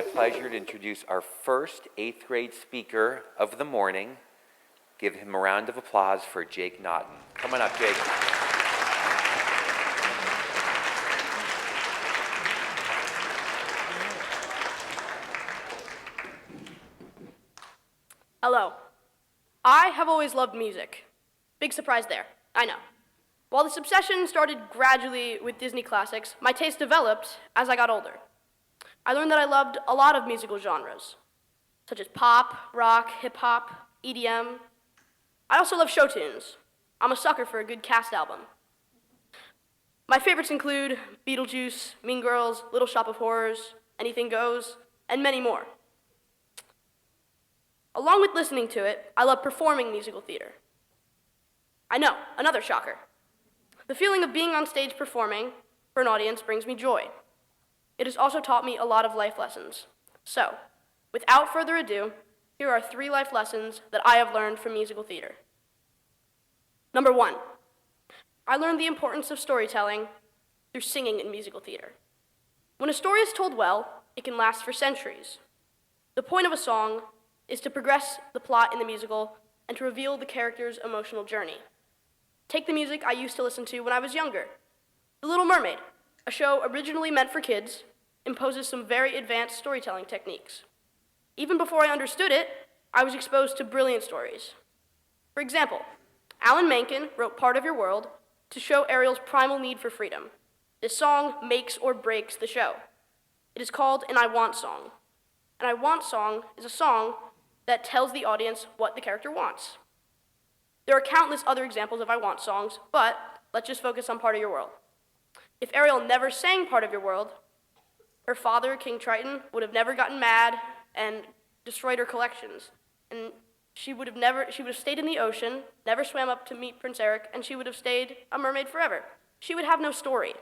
my pleasure to introduce our first 8th grade speaker of the morning. Give him a round of applause for Jake Naughton. Come on up, Jake. Hello. I have always loved music. Big surprise there, I know. While this obsession started gradually with Disney classics, my taste developed as I got older. I learned that I loved a lot of musical genres, such as pop, rock, hip-hop, EDM. I also love show tunes. I'm a sucker for a good cast album. My favorites include Beetlejuice, Mean Girls, Little Shop of Horrors, Anything Goes, and many more. Along with listening to it, I love performing musical theater. I know, another shocker. The feeling of being on stage performing for an audience brings me joy. It has also taught me a lot of life lessons. So, without further ado, here are 3 life lessons that I have learned from musical theater. Number 1, I learned the importance of storytelling through singing in musical theater. When a story is told well, it can last for centuries. The point of a song is to progress the plot in the musical and to reveal the character's emotional journey. Take the music I used to listen to when I was younger. The Little Mermaid, a show originally meant for kids, imposes some very advanced storytelling techniques. Even before I understood it, I was exposed to brilliant stories. For example, Alan Menken wrote Part of Your World to show Ariel's primal need for freedom. This song makes or breaks the show. It is called an I Want song. An I Want song is a song that tells the audience what the character wants. There are countless other examples of I Want songs, but let's just focus on Part of Your World. If Ariel never sang Part of Your World, her father, King Triton, would have never gotten mad and destroyed her collections. And she would have stayed in the ocean, never swam up to meet Prince Eric, and she would have stayed a mermaid forever. She would have no story.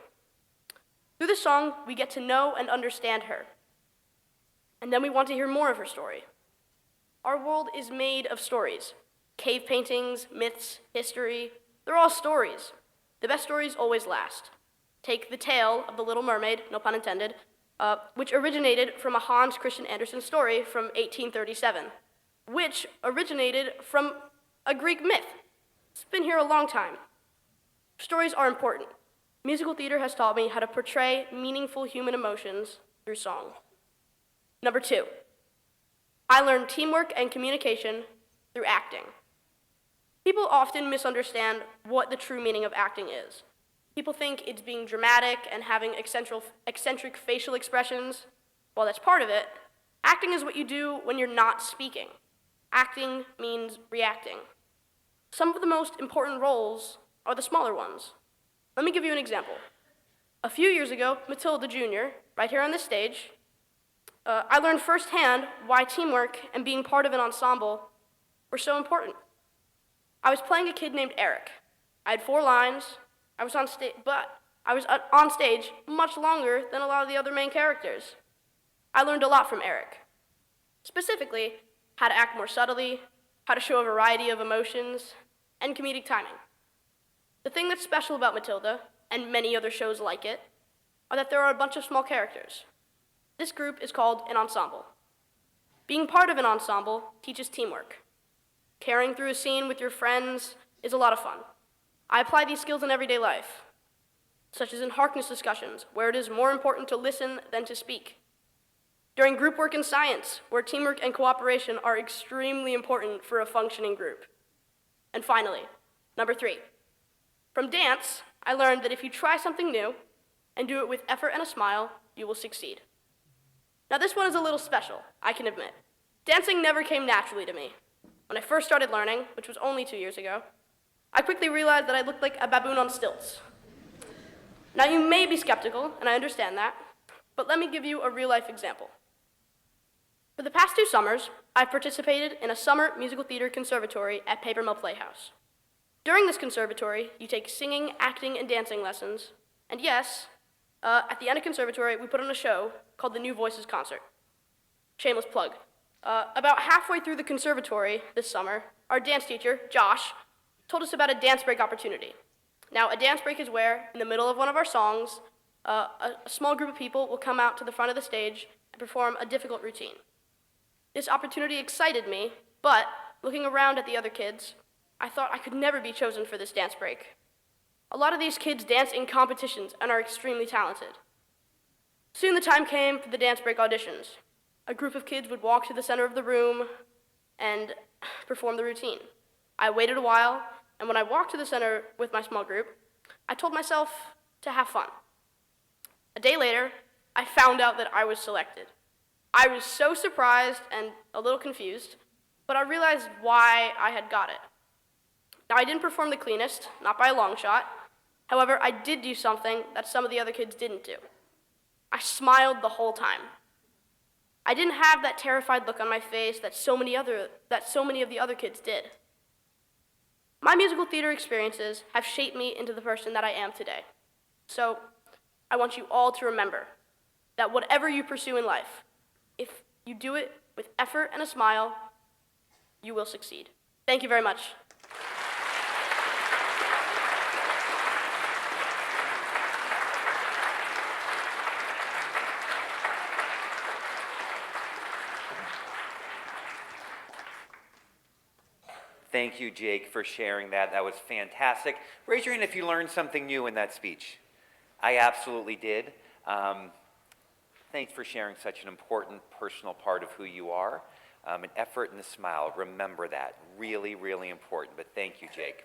Through the song, we get to know and understand her. And then we want to hear more of her story. Our world is made of stories. Cave paintings, myths, history, they're all stories. The best stories always last. Take the tale of the Little Mermaid, no pun intended, which originated from a Hans Christian Andersen story from 1837, which originated from a Greek myth. It's been here a long time. Stories are important. Musical theater has taught me how to portray meaningful human emotions through song. Number 2, I learned teamwork and communication through acting. People often misunderstand what the true meaning of acting is. People think it's being dramatic and having eccentric facial expressions. While that's part of it, acting is what you do when you're not speaking. Acting means reacting. Some of the most important roles are the smaller ones. Let me give you an example. A few years ago, Matilda Jr., right here on this stage, I learned firsthand why teamwork and being part of an ensemble were so important. I was playing a kid named Eric. I had 4 lines, but I was on stage much longer than a lot of the other main characters. I learned a lot from Eric. Specifically, how to act more subtly, how to show a variety of emotions, and comedic timing. The thing that's special about Matilda, and many other shows like it, are that there are a bunch of small characters. This group is called an ensemble. Being part of an ensemble teaches teamwork. Carrying through a scene with your friends is a lot of fun. I apply these skills in everyday life, such as in Harkness discussions, where it is more important to listen than to speak. During group work in science, where teamwork and cooperation are extremely important for a functioning group. And finally, number 3, from dance, I learned that if you try something new and do it with effort and a smile, you will succeed. Now this one is a little special, I can admit. Dancing never came naturally to me. When I first started learning, which was only 2 years ago, I quickly realized that I looked like a baboon on stilts. Now you may be skeptical, and I understand that, but let me give you a real-life example. For the past 2 summers, I've participated in a summer musical theater conservatory at Paper Mill Playhouse. During this conservatory, you take singing, acting, and dancing lessons, and yes, at the end of conservatory, we put on a show called the New Voices Concert. Shameless plug. About halfway through the conservatory this summer, our dance teacher, Josh, told us about a dance break opportunity. Now, a dance break is where, in the middle of one of our songs, a small group of people will come out to the front of the stage and perform a difficult routine. This opportunity excited me, but looking around at the other kids, I thought I could never be chosen for this dance break. A lot of these kids dance in competitions and are extremely talented. Soon the time came for the dance break auditions. A group of kids would walk to the center of the room and perform the routine. I waited a while, and when I walked to the center with my small group, I told myself to have fun. A day later, I found out that I was selected. I was so surprised and a little confused, but I realized why I had got it. Now, I didn't perform the cleanest, not by a long shot. However, I did do something that some of the other kids didn't do. I smiled the whole time. I didn't have that terrified look on my face that so many of the other kids did. My musical theater experiences have shaped me into the person that I am today. So, I want you all to remember that whatever you pursue in life, if you do it with effort and a smile, you will succeed. Thank you very much. Thank you, Jake, for sharing that. That was fantastic. Raise your hand if you learned something new in that speech. I absolutely did. Thanks for sharing such an important personal part of who you are. An effort and a smile. Remember that. Really, really important. But thank you, Jake.